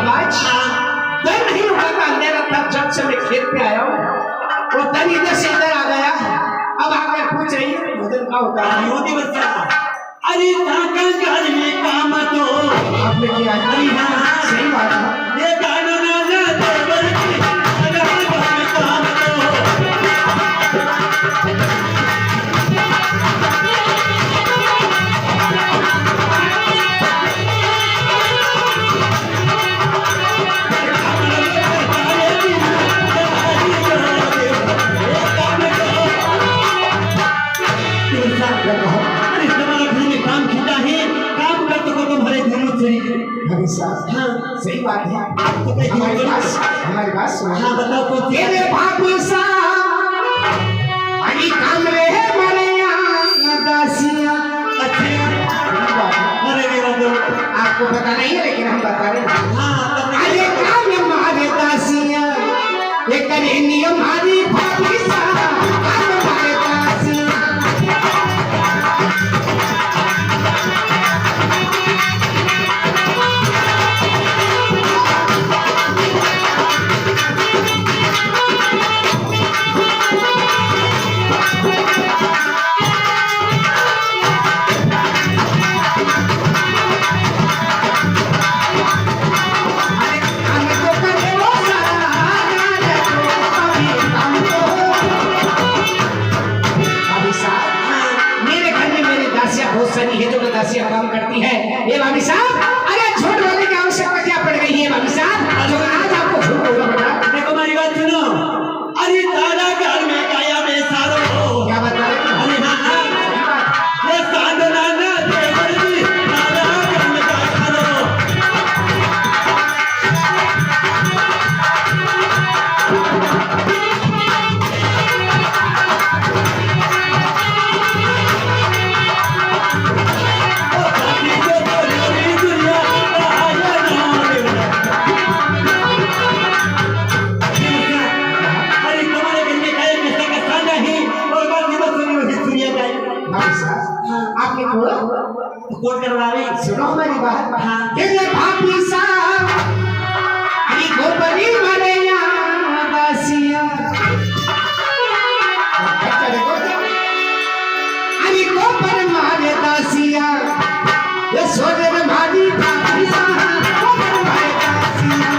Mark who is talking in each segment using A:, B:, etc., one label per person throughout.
A: महाराज डर नहीं होगा, अंधेरा था जब से मैं खेत पे आया हूँ, वो डर इधर से इधर आ गया। अब आगे पूछ रही है भोजन का होता है
B: योगी बच्चा। अरे ताकल घर में काम तो
A: आपने किया।
B: अरे हाँ
A: सही बात है।
B: ये गाना ना ना देवर की अरे घर में काम तो
A: हाँ सही बात है।
B: तो
A: हमारी बात सुनो।
B: हाँ बताओ तो
A: तेरे बाबू साहब अभी काम रहे हैं हमारे यहाँ दासियाँ।
B: अरे मेरा तो
A: आपको पता नहीं है लेकिन हम बता रहे हैं।
B: हाँ
A: अरे काम हमारे दासियाँ ये करे नियम हमारी भाभी साहब काम हमारे दासियाँ। दासियां काम करती है। ये भाभी साहब अरे झूठ बोलने की आवश्यकता क्या पड़ गई है भाभी साहब, जो आज आपको झूठ बोलना पड़ा।
B: देखो हमारी बात सुनो। अरे दादा घर में काया में सारो
A: क्या बता रहे हैं?
B: अरे हाँ हाँ ये साधना ना देवर की दादा घर में काया सारो
A: आपने
B: कौन करवा रही?
A: सुनो हमारी बात।
B: हाँ
A: तेरे भाभी साहब अरे गोपरी मारे यहाँ दासियाँ अरे गोपर मारे दासियाँ ये सोने भाभी भाभी साहब गोपर मारे दासियाँ।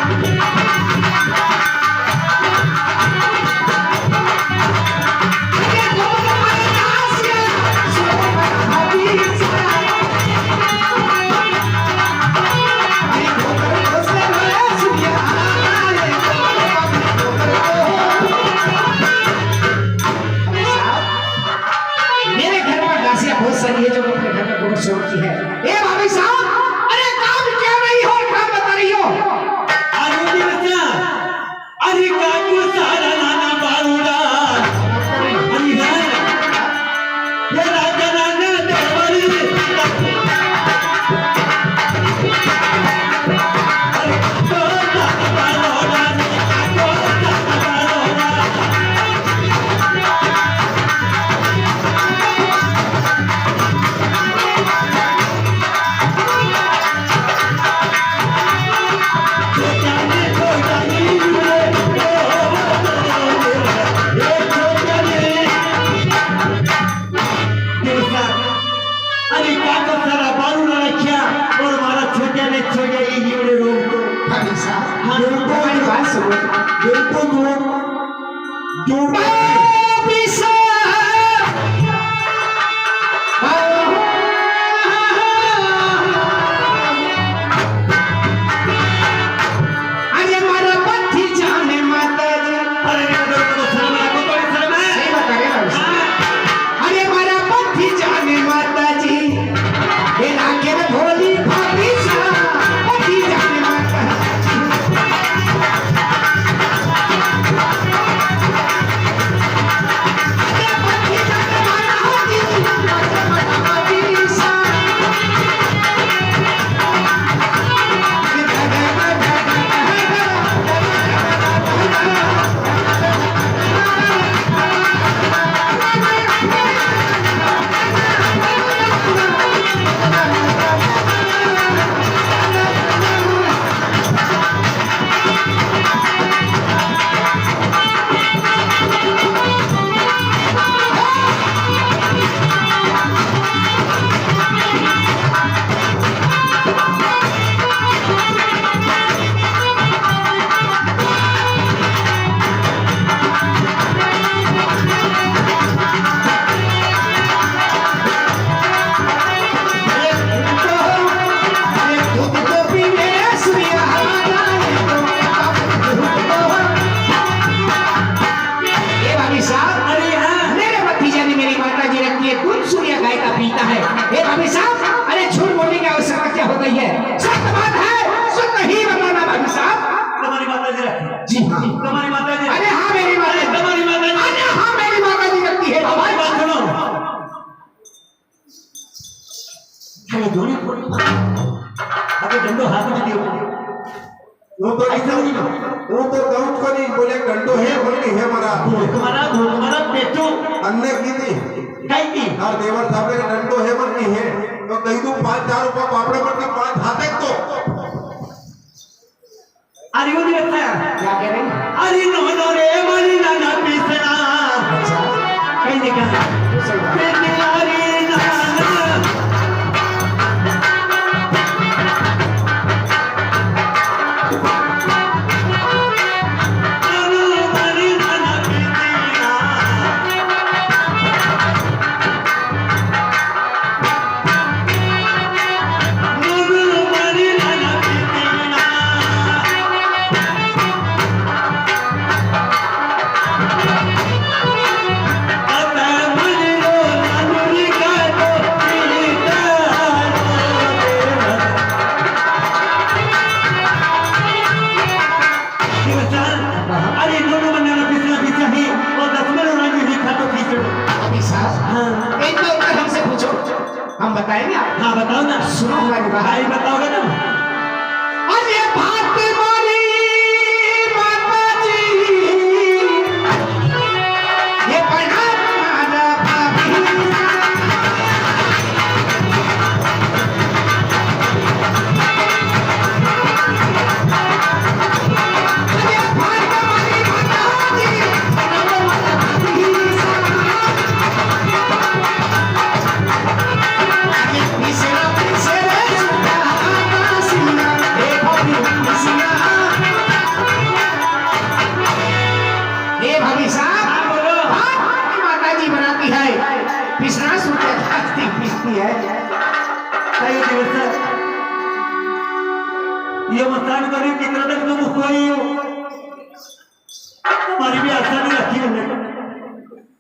A: जो अपने घर में गोबर छोड़ती है। ए भाभी साहब अरे काम क्या नहीं हो, काम बता रही हो।
B: अरे बच्चा अरे काकू सारा नाना बारूदा अरे ये राजा नाना देवर
C: હું તો કહું જ કરી બોલે ગંડો હે બોલી હે મારા
B: ભૂખમારા પેટું
C: અન્ને કીધી
B: કઈ કી
C: આ દેવર સાહેબ ગંડો હે બોલી હે તો કહી દઉં 5,000 રૂપિયા બાપડે પરથી 5 હાથે જ તો
B: अरे वो नहीं लगता
A: क्या कह रहे हैं?
B: अरे नो रे मनी ना पीसना
A: अच्छा
B: कहीं निकल
A: सही बात।
B: अरे ना
A: अभी साहब एक तो उत्तर हमसे पूछो, हम बताएंगे आपको।
B: हाँ बताओ ना
A: सुनो हमारी बात।
B: भाई बताओगे ना
A: अरे भात मारी माता जी, ये पढ़ा मारा भाभी। अरे भात मारी माता जी, पढ़ा मारा भाभी। अरे पिसरा पिसरे सुना सीना, हे भाभी सीना। हे भाभी साहब,
B: हाँ, बोलो।
A: भात हमारी माता जी बनाती है, पिसना सुनते खाती पिसती है।
B: सही दिवस ये मसान करी कितना तक तुम खोई हो हमारी भी आशा नहीं रखी हमने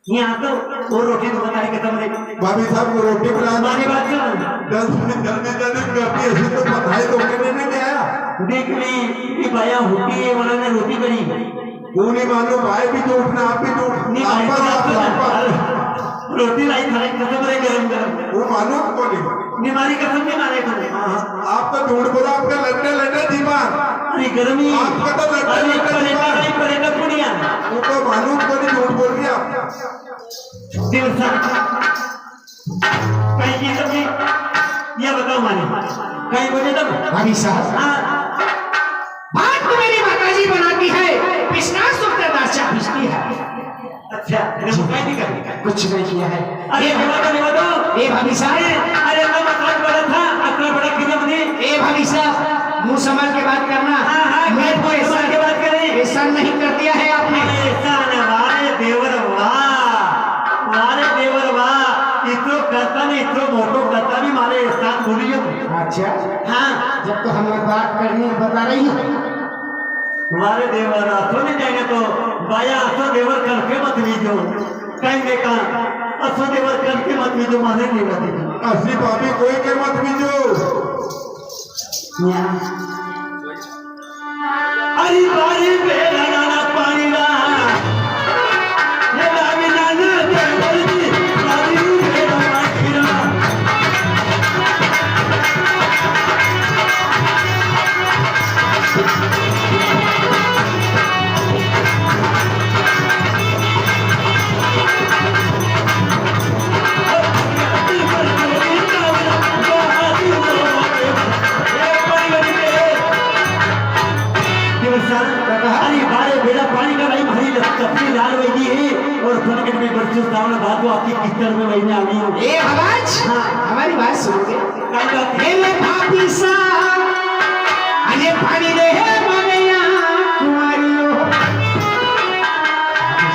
B: यहाँ तो वो रोटी तो बताई कि तुमने
C: भाभी साहब को रोटी बना
B: हमारी बात सुन
C: 10 मिनट जल्दी करती ऐसी तो बधाई तो कहने नहीं आया
B: देख ली कि भैया होती है उन्होंने रोटी करी
C: वो नहीं मालूम भाई भी तो उठना आप भी तो
B: नहीं भाई साहब, रोटी लाई खाने कसम रे गरम गरम
C: वो मालूम को नहीं
B: बीमारी कसम के मारे तुमने
C: आप तो झूठ बोला आपका लड्डे लड्डे दिमाग
B: अरे गर्मी
C: आपका तो लड्डे
B: अरे
C: लड्डे
B: परेगा
C: दिमाग
B: नहीं परेगा पुनिया
C: वो तो मालूम को नहीं झूठ बोल रही आप
B: दिल सा कहीं की तुमने ये बताओ माने कहीं बोले तब
A: भाभी साहब,
B: हाँ
A: भात तो मेरी माता जी बनाती है, पिसना सुनते दाचा पिसती है।
B: अच्छा मैंने मुकाई नहीं करनी
A: कुछ नहीं किया है।
B: अरे नहीं बताओ
A: ए भाभी साहब,
B: अरे मैं मकान बड़ा था अपना बड़ा किया मुझे
A: ए भाभी साहब, मुंह संभाल के बात करना।
B: हाँ, हाँ,
A: मैं तो
B: मुंह संभाल के बात करें।
A: ऐसा नहीं कर दिया है आपने।
B: ऐसा न मारे देवर मारे देवर वाह इतो करता नहीं इतो मोटो करता भी मारे स्थान भूलियो
A: अच्छा,
B: हाँ
A: जब तो हम लोग बात करनी है बता रही हूँ।
B: मारे देवर असो नहीं जाएंगे तो बाया असो देवर करके मत लीजो कहेंगे कहा असो देवर करके मत लीजो मारे देवर
C: असली भाभी कोई के मत बीजो
B: अरे बारी बेरा नाना पानी ला ये लावी नाना देवर जी बारी बेरा पानी ला अरे बारे बेड़ा पानी का भाई भाई कपड़ी लाल वही है और फनकट में बरसों सामने बात तो आपकी किस्तर में वही आ गई हो
A: ए आवाज,
B: हाँ।
A: हमारी बात सुनोगे?
B: कई बात
A: ए ले भाभी साहब, अरे पानी दे है मगैया कुमारियों। भाभी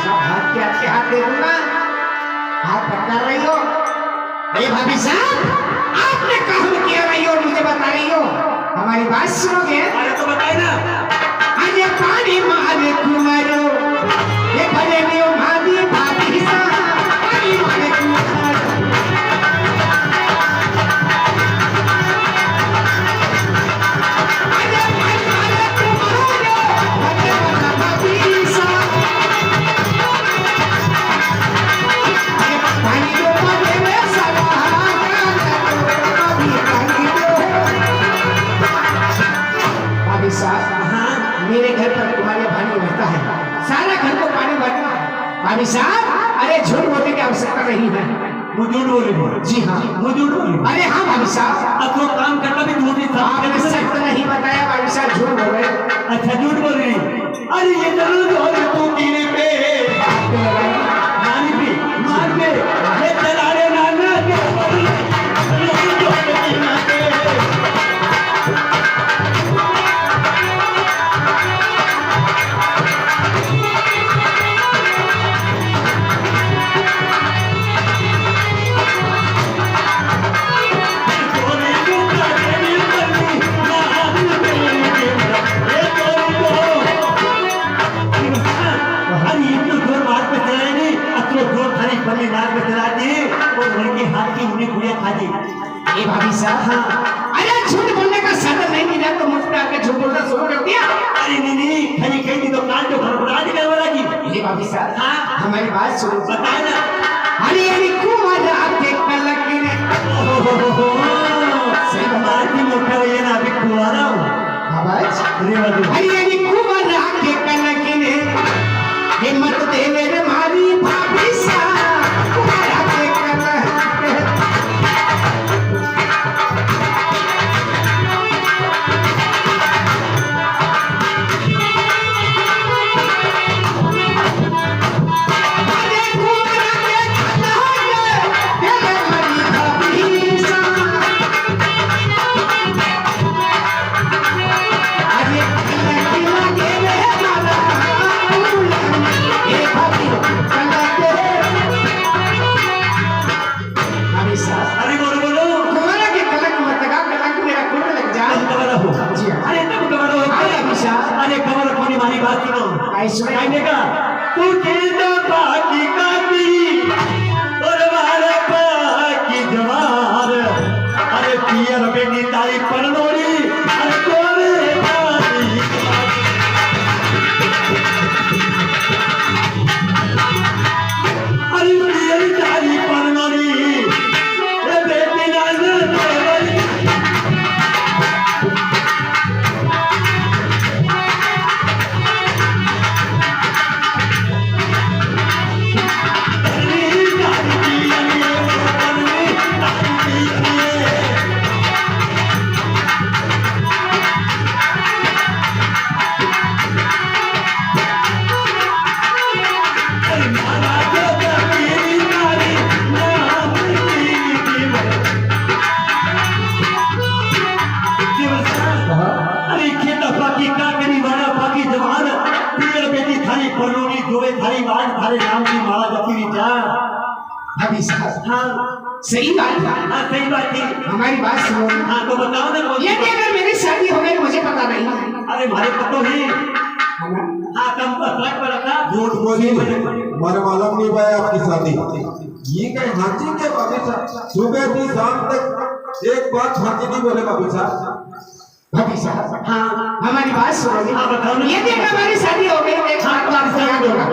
A: साहब, हाथ के आपके हाथ दे दूंगा, हाथ पकड़ रही हो। ए भाभी साहब, आपने काम किया रही हो, मुझे बता रही हो, हमारी बात सुनोगे?
B: अरे तो बताए ना
A: अरे पानी मारे कुमारो, ये भले में ओ भाभी भाभी साहब, पानी मारे कुमारो। अरे पानी मारे कुमारो। मेरे घर पर तुम्हारे पानी भरता है, सारा घर को पानी भरता है। भाभी साहब, अरे झूठ बोलने की आवश्यकता नहीं है।
B: वो झूठ बोले
A: जी हाँ,
B: वो झूठ बोले।
A: अरे हाँ भाभी साहब,
B: अब तो काम करना भी झूठ ही था।
A: आपने सच नहीं बताया भाभी साहब, झूठ बोल रहे।
B: अच्छा झूठ बोल रही। अरे ये जरूर और तू टीने पे नानी पे मार पे ये चला रे नाना के नाक में चला दी और लड़के हाथ की उन्हें गुड़िया खा दी।
A: ए भाभी साहब, हाँ, अरे झूठ बोलने का साधन नहीं मिला तो मुझ पे आके झूठ बोलना शुरू कर दिया।
B: अरे नहीं खरी कही तो कान जो भरभरा दी करवा लगी।
A: ए भाभी साहब, हाँ, हमारी बात सुनो।
B: बताए ना।
A: अरे अरे कुमार आके कलक ने
B: सही बात ही मोटा ये ना अभी कुआरा हूँ।
A: आवाज
B: अरे बाबू
A: अरे अरे कुमार आके कलक ने हिम्मत दे मेरे मारी भाभी साहब, कुमार आके कलक
B: अरे बोलो बोलो
A: कुमारा के कलक मत लगा, कलक मेरा कुंड लग जाए।
B: कमरा हो।
A: जी हाँ।
B: अरे तुम कमरा हो।
A: अरे अभिषा,
B: अरे कमर अपनी मारी बात सुनो।
A: ऐसो
B: कहने का तू जीता बाकी काटी और मारे बाकी जवार। अरे पियर बेटी तारी परनोरी अरे कोरे बाकी अरे पियर तारी परनोरी ये बेटी नाज़ तेरी अरे खेता बाकी का करी वाला बाकी जवान पियर बेटी थारी परनोरी जोवे थारी बाज थारे नाम की माला जपी जा।
A: भाभी साहब,
B: हाँ
A: सही बात है।
B: हाँ सही बात है।
A: हमारी बात सुनो।
B: हाँ तो बताओ ना कौन
A: ये कि अगर मेरी शादी हो गई मुझे पता नहीं है।
B: अरे भाई पतो ही
A: है ना?
B: हाँ कम पर ट्रक पर रखा
C: झूठ बोली हमारे मालूम नहीं भाई आपकी शादी। ये कहीं हाथी के भाभी साहब सुबह से शाम तक एक बात हाथी नहीं बोले भाभी साहब।
A: भाभी साहब,
B: हाँ
A: हमारी बात सुनो।
B: हाँ बताओ ना।
A: ये कि अगर हमारी शादी हो गई एक हाथ बार से याद होगा।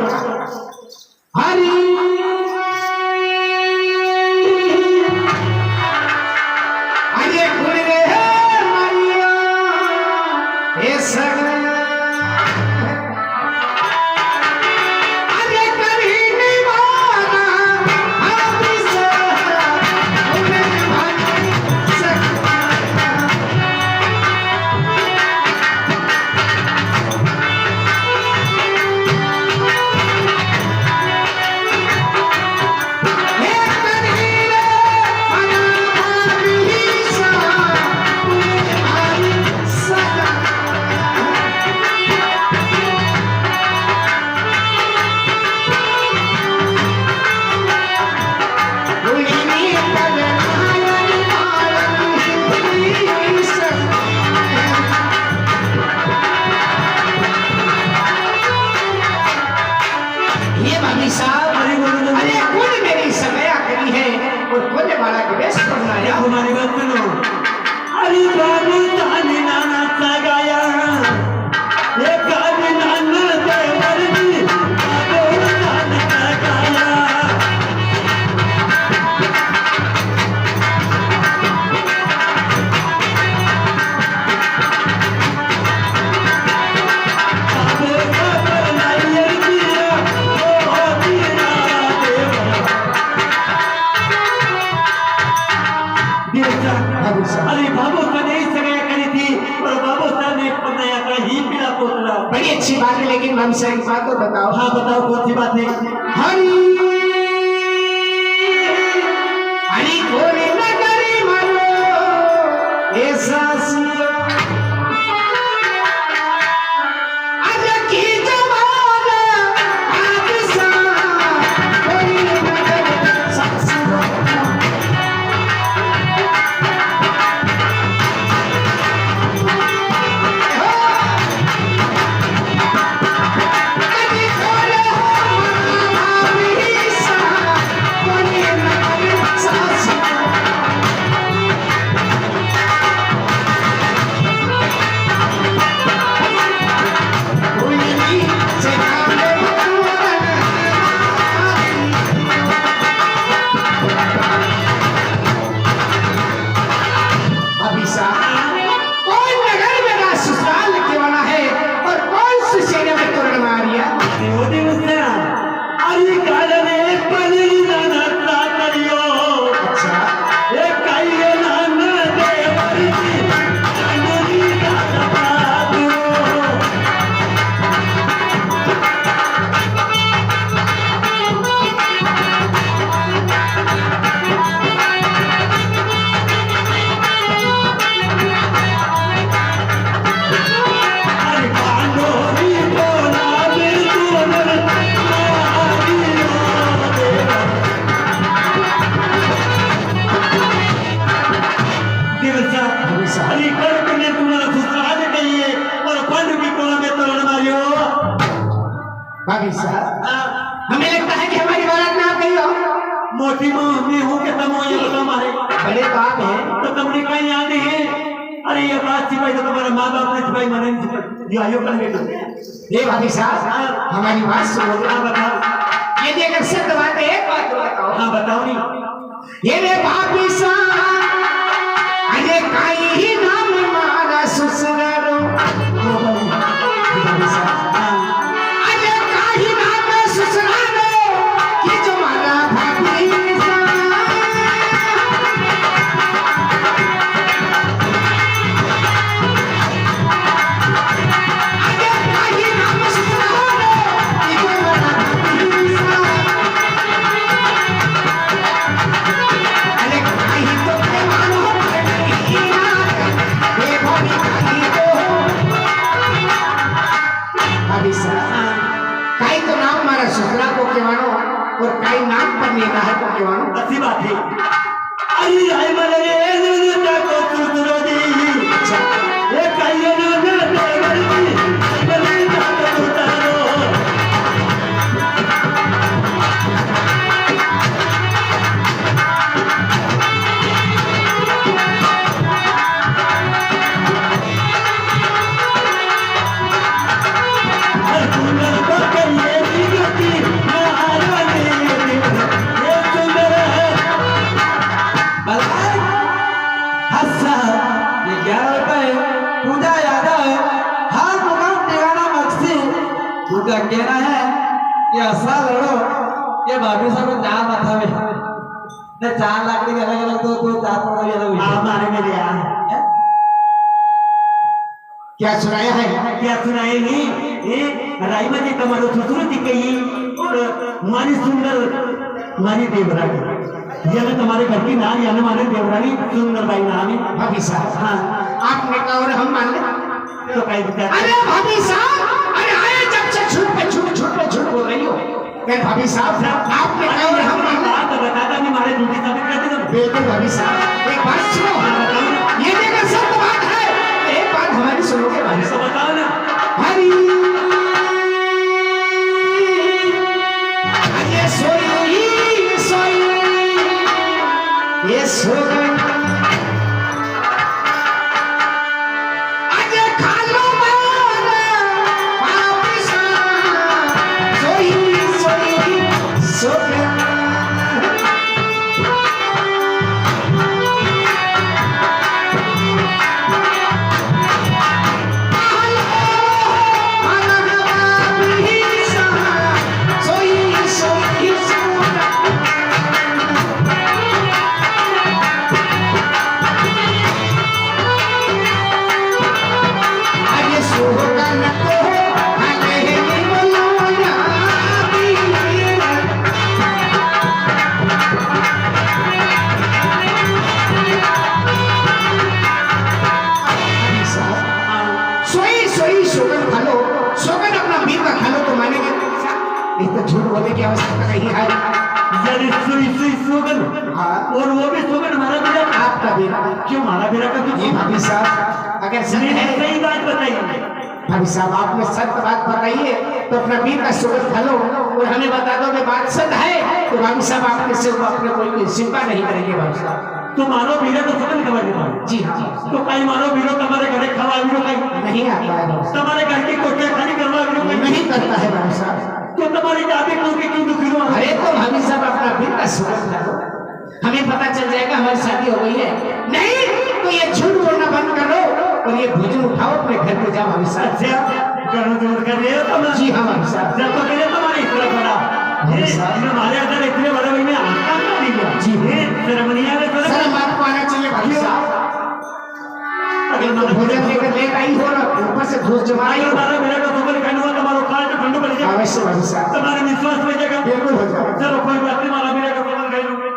A: हरी अरे खुल रे मारिया ए सग अरे करी निवाना भाभी साहब, उन्हें भाभी सग बड़ी अच्छी बात है, लेकिन भाभी साहब एक बात तो बताओ।
B: हाँ बताओ कौन सी बात है?
A: हरी हरी कोरी नगरी मारो ऐसा सिया आज की जमाना बादशाह कोरी नगरी सत्संग
B: अरे काले पली ना करियो
A: भाभी साहब हमें लगता है कि हमारी बारात में आप गई हो।
B: मोटी में हूँ कि तुम ये बताओ मारे
A: बड़े बाप हैं
B: तो तुमने कहीं याद है? अरे ये बात सिपाही तो तुम्हारे माँ बाप ने सिपाही माने नहीं सिपाही ये आयो कर बेटो।
A: ये भाभी साहब हमारी बात सुनो।
B: हाँ बताओ।
A: ये अगर सत्य बात है एक बात तो बताओ।
B: हाँ बताओ नहीं।
A: ये रे भाभी साहब अरे काई ही नाम मारा ससुरारो भाभी साहब अरे काई नाम ससुरारो कि जो मारा भाभी काई तो नाम मारा ससुरा को केवानो और काई नाम पर लेना है को केवानो
B: अच्छी बात है। अरे आई मले रे ना को सुसुरो दी ये काई ना ना देवरी मले ना को उतारो
D: कहना है कि ऐसा लड़ो कि भाभी साहब को चार माथा में न 4 लाख के अलग अलग तो 4 पड़ा भी अलग
B: आप मारे में लिया
A: क्या सुनाया है
B: क्या सुनाए नहीं ए राइमा जी तुम्हारो ससुर जी कही और मारी सुंदर मारी देवरानी ये ना तुम्हारे घर की नाम या हमारे देवरानी सुंदर बाई नाम है
A: भाभी साहब। हाँ आपने कहा और हम मान ले
B: तो कहीं बता
A: अरे भाभी साहब अरे आए जब से झूठ बोल रही हो। मैं भाभी साहब आपने कहा और हम मान ले
B: बात बताता नहीं मारे झूठी साबित करते तो
A: बिल्कुल भाभी साहब एक बात सुनो ये देखो सब बात है एक बात हमारी सुनोगे भाभी
B: तो
A: साहब
B: बताओ ना
A: हरी ये सोई ये सोई आज खालो मारा भाभी साहब सोई की आवश्यकता नहीं है।
B: यदि सुई सुई सुगन
A: हाँ।
B: और वो भी सुगन हमारा बेटा
A: आपका बेटा
B: क्यों हमारा बेटा का
A: ये
B: क्यों
A: भाभी साहब अगर सच
B: मैंने
A: है
B: सही बात बताई
A: भाभी साहब आपने सत्य बात बताइए तो अपना वीर का सुगंध फलो और हमें बता दो कि बात सत्य है तो भाभी साहब आपके से अपने कोई चिंता नहीं करेंगे भाभी साहब।
B: तो मानो वीरो तो सुगन खबर देता
A: जी हाँ
B: तो कहीं मानो वीरो तुम्हारे घरे खवा वीरो कहीं
A: नहीं आता है भाभी साहब।
B: तुम्हारे घर की कोठिया खाली करवा वीरो कहीं
A: नहीं करता है भाभी साहब।
B: तो तुम्हारी जाति क्यों दुखी हो
A: अरे तो भाभी साहब अपना वीर का सुगंध फलो हमें पता चल जाएगा हमारी शादी हो गई है। नहीं तो ये झूठ बोलना बंद करो और ये भोजन उठाओ अपने घर पे जाओ भाभी साहब।
B: अच्छा करो जोर कर रहे हो तुम
A: जी हाँ भाभी साहब।
B: जब तो मेरे तुम्हारे इतना बड़ा हमारे अंदर इतने बड़े भाई में आता नहीं गया
A: जी।
B: सेरेमनिया में तो
A: शर्म आपको आना चाहिए भाभी साहब।
B: अगर
A: तो भोजन लेकर ले आई हो ना ऊपर से घूस जमाई हो।
B: हमारा मेरा का सुपर कहने हुआ तुम्हारा खाल के ठंडू पड़ जाएगा
A: अवश्य भाभी साहब
B: तुम्हारे विश्वास में जगह
A: बिल्कुल हो जाएगा।
B: चलो कोई बात नहीं हमारा मेरा का सुपर कहने हुआ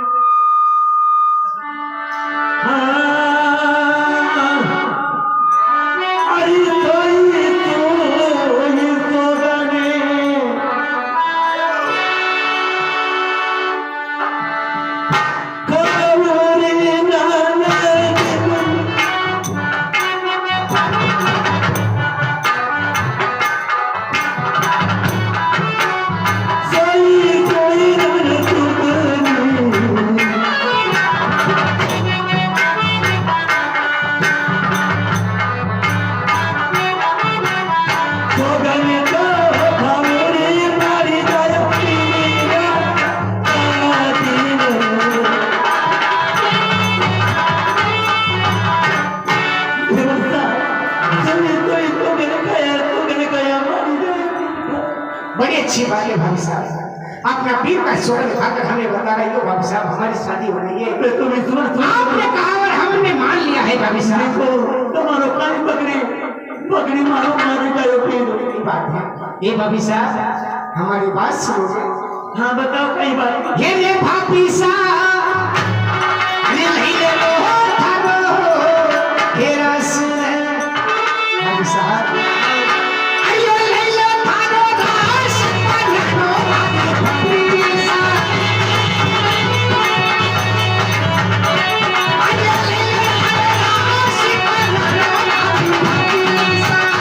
A: बड़ी अच्छी बात है भाभी साहब। अपना पीर का सुगंध खाकर हमें बता रही हो भाभी साहब हमारी शादी हो रही है।
B: तो विश्वास
A: आपने कहा और हमने मान लिया है भाभी साहब।
B: तुम्हारो काली बकरी मारो मारे जाओ फिर
A: बात है ये भाभी साहब हमारी बात सुनो।
B: हाँ बताओ कई बात
A: ये ले भाभी साहब ये नहीं ले लो थारो ये रस भाभी साहब अयो ले लो थारो रस पन्नो भाभी साहब अयो ले लो थारो रस पन्नो भाभी साहब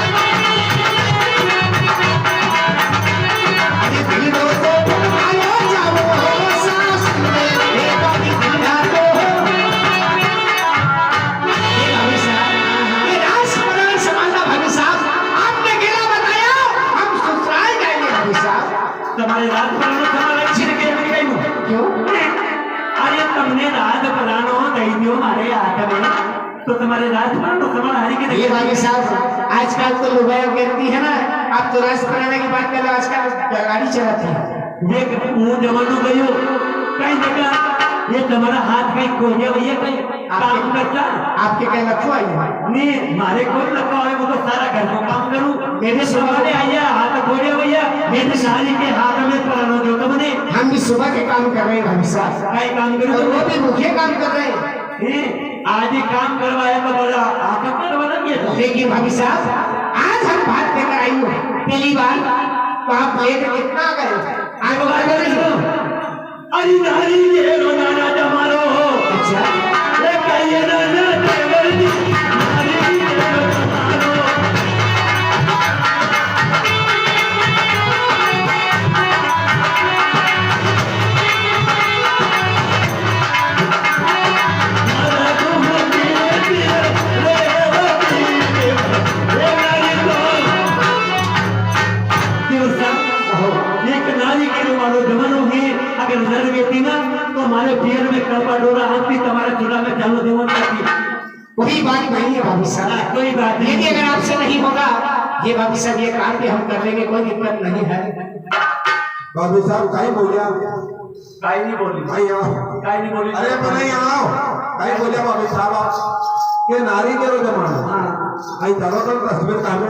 A: अरे दिल दो तो आयो जाओ सास में ये बाकी दिल दो ये भाभी साहब ये रास परान संभालना भाभी साहब आपने गिला बताया हम ससुराल जाएंगे भाभी साहब।
B: तुम्हारे रात पर तुम्हारा छिड़ के मिल गई
A: क्यों
B: अरे तुमने रात परानो दई दियो हमारे हाथ में तो तुम्हारे रात पर तो तुम्हारा हरी के
A: ये भाभी साहब आजकल तो लुगाया कहती है ना आप तो रास पराने की बात कर लो आजकल गाड़ी चलाती है।
B: ये मुंह जमानो गयो कहीं जगह ये तुम्हारा हाथ कहीं कोरिया भैया कहीं काम करता
A: आपके क्या लखो आई है
B: नहीं मारे कोई लगा है वो तो सारा घर को काम करूं
A: मेरे
B: सुबह आइया हाथ कोरिया भैया मेरे सारी के हाथ में परानो दो तुमने
A: हम भी सुबह के काम कर रहे हैं भाभी साहब
B: कहीं काम
A: और
B: करो
A: वो भी मुख्य काम कर रहे हैं।
B: आज ही काम करवाया तो बड़ा हाथ करवाना ये
A: देखिए भाभी साहब आज हम बात लेकर आई हो पहली बार तो आप लेट कितना गए आज बात कर रही हो।
B: अरे नारी ये रोजाना जमारो
A: अच्छा
B: ये कहिए ना देवरी नारी ये रोजाना अगर नर बेटी ना तो हमारे पियर में कड़वा डोरा आती तुम्हारे चूल्हा में चालू दीवान करती
A: वही बात नहीं है भाभी साहब।
B: कोई बात
A: यदि
B: नहीं
A: अगर आपसे नहीं होगा ये भाभी साहब ये काम भी हम कर लेंगे कोई दिक्कत नहीं है।
C: बाबू साहब कहीं बोलिया
B: काई नहीं बोली
C: भाई आओ
B: काई नहीं बोली
C: अरे पर नहीं आओ कहीं बोलिया बाबू साहब आप ये नारी के रो जमाना आई तरो तो तस्वीर कामे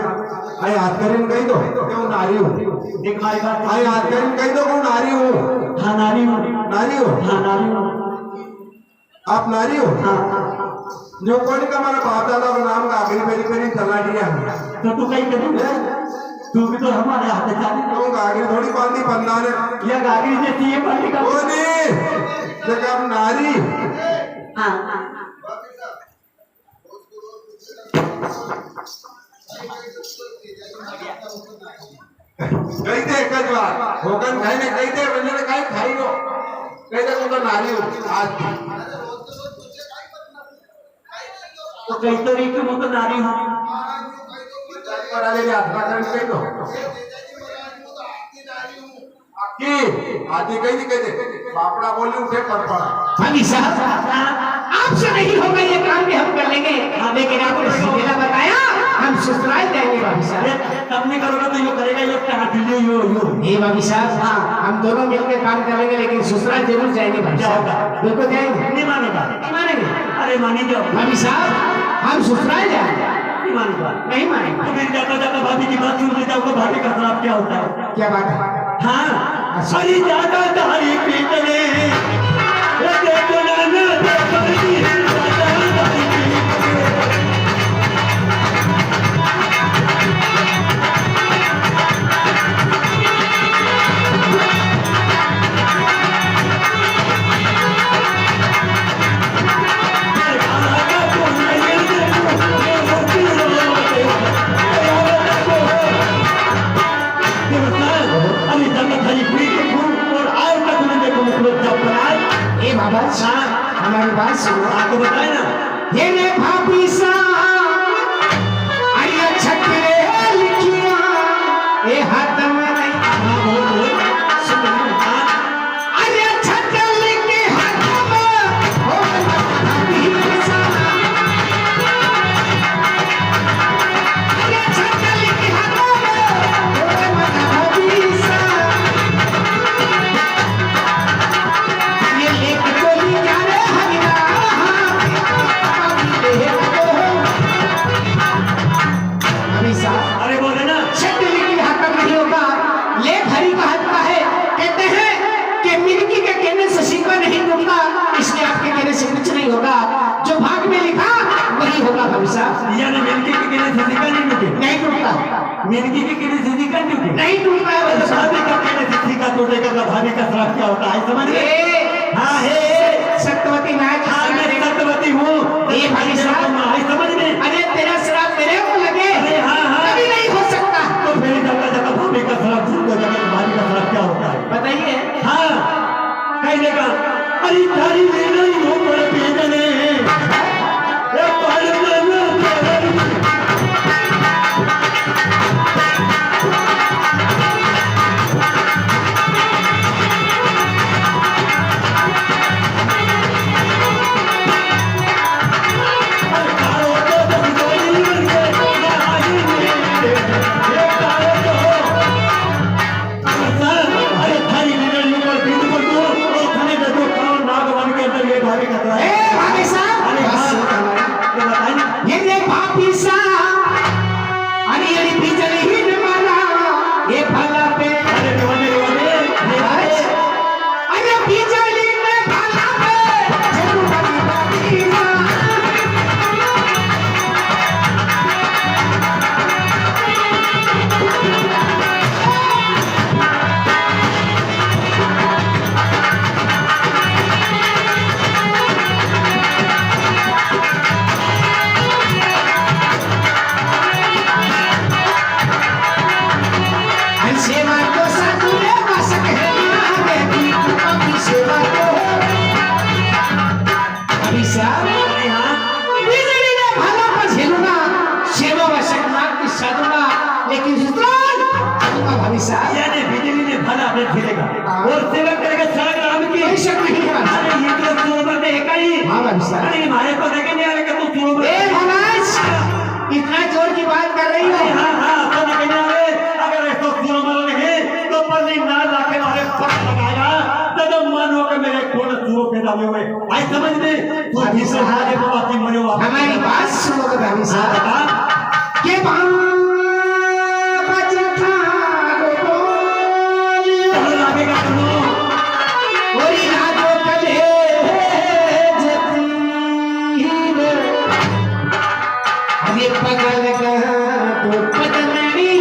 C: आई हाथ करीन कही दो क्यों नारी हो
B: एक हमारी बात
C: आई हाथ करीन कही दो क्यों नारी हो
B: हाँ नारी हूँ
C: नारी हो
B: हाँ नारी हूँ
C: आप नारी हो जो कोई का हमारा बाप दादा का नाम का अगली पेरी पेरी चला दिया
B: तो तू कहीं करूँ तू भी तो हमारे हाथ में चाली
C: तो गागरी थोड़ी बांधी बंदा ने
B: या गागरी जैसी है पानी का
C: ओ नहीं देखा अब नारी
B: हाँ
C: कही दे एक बार होगन खाई ने कही दे बंदे ने खाई खाई हो कही दे तो नारी हो आज
B: तो कई तरीके में तो नारी हूँ
C: पर आगे ले हाथ में कही दो की आती कही दे बापड़ा बोली उठे पर पड़ा
A: भाभी साहब आपसे नहीं होगा ये काम भी हम कर लेंगे लेकिन आपने सीधा बताया हम ससुराल जाएंगे भाभी साहब
B: तब नहीं करोगे तो यो करेगा यो क्या दिल्ली यो
A: नहीं भाभी साहब हम दोनों मिलकर काम करेंगे लेकिन ससुराल जरूर जाएंगे भाभी साहब बिल्कुल जाएंगे
B: नहीं मानेगा
A: नहीं मानेंगे
B: अरे मानी जाओ
A: भाभी साहब हम ससुराल जाएंगे
B: नहीं मानेगा
A: नहीं मानेंगे
B: तो फिर जाता जाता भाभी की बात सुन लेता हूँ भाभी का खराब क्या होता है
A: क्या बात है
B: हाँ अरे ज्यादा दाढ़ी पीटने देखो ना देखो
A: ए बाबा हमारी बात सुनो
B: आपको बताए ना
A: ये ने भाभी साहब आया छकरे लिखिया ए हाथ में नहीं
B: हाँ बोल बोल
A: सुनो
B: हाँ
A: अरे छकल के हाथ में हो भाभी साहब अरे छकल के हाथ में हो भाभी साहब ये लेके चली जा रे हरिया भाभी साहब
B: अरे बोले ना
A: छकल की हाथ में नहीं होगा लेख हरि का हाथ का है कहते हैं कि मिर्गी के कहने से सिक्का नहीं टूटता इसलिए आपके कहने से कुछ नहीं होगा जो भाग में लिखा वही होगा भाभी साहब
B: यानी मिर्गी के किले से सिक्का नहीं टूटे
A: नहीं टूटता
B: मिर्गी के किले से सिक्का नहीं टूटे
A: नहीं टूटता है भाभी साहब
B: भाभी का किले से सिक्का टूटेगा तो भाभी का श्राप क्या होता है समझ गए
A: ए,
B: हाँ है
A: सत्यवती नायक
B: हाँ मैं सत्यवती हूँ
A: ए भाभी साहब
B: समझ में
A: अरे तेरा श्राप मेरे को लगे
B: अरे हाँ हाँ
A: कभी नहीं हो सकता
B: तो फिर जगह जगह भाभी का श्राप छूट हो जाएगा भाभी का श्राप क्या होता है
A: बताइए
B: हाँ कह देगा अरे तारी ले नहीं हो पर भेजने अरे थारी लीडर ऊपर बीच पर दो और थाने का जो काम नाग बन के अंदर ये भाभी का तो
A: ए
B: है
A: भाभी साहब
B: अरे
A: बस
B: हाँ ये बताइए ना
A: ये देख भाभी साहब अरे ये बिजली ही न मारा ये भला पे
B: अरे दीवाने
A: अरे बिजली में भला पे जरूर भाभी साहब सेवा को सतुरे बसक है बेटी अपनी सेवा को अभी साहब
B: अरे हाँ
A: बिजली ने भला पर झेलूंगा सेवा बसक नाम की सदुना लेकिन सुतराल आपका भाभी साहब
B: यानी बिजली ने भला अपने झेलेगा और सेवा करेगा सारा ग्राम की
A: कोई शक नहीं है
B: अरे ये तो सुरोबर ने एक ही
A: हाँ भाभी साहब
B: अरे हमारे को देखे नहीं आ रहा कि तू सुरोबर
A: ए महाराज इतना जोर की बात कर रही
B: अरे
A: हो
B: हाँ हाँ तो देखे नहीं आ रहे अगर इसको सुरोबर नहीं तो पल्ली ना लाके मारे पट लगाएगा तो मानो कि मेरे कोण सुरो पैदा हुए आई समझ में तू
A: भाभी
B: जिससे
A: साहब,
B: हारे बाबा की मरे वापस
A: हमारी बात सुनो भाभी
B: हाँ
A: साहब
B: बता
A: के बजता बोलियो
B: चलो लागेगा सुनो
A: ओरी राजो कले जतीर अरे पगल का तो पदमणी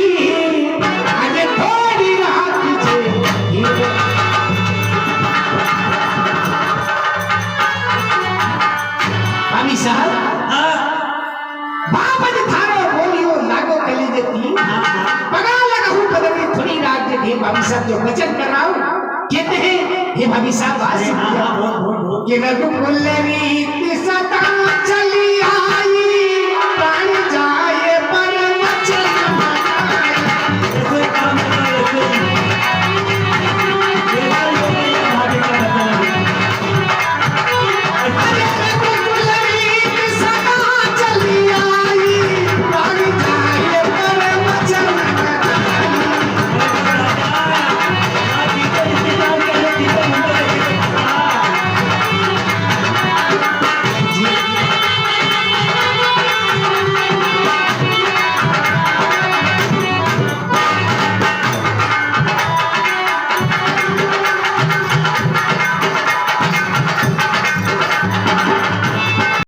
A: हे भाभी साहब जो वचन कर रहा हूँ कहते हैं हे भाभी साहब बात
B: हाँ हाँ बोल बोल बोल
A: कि रघुकुल रीत सता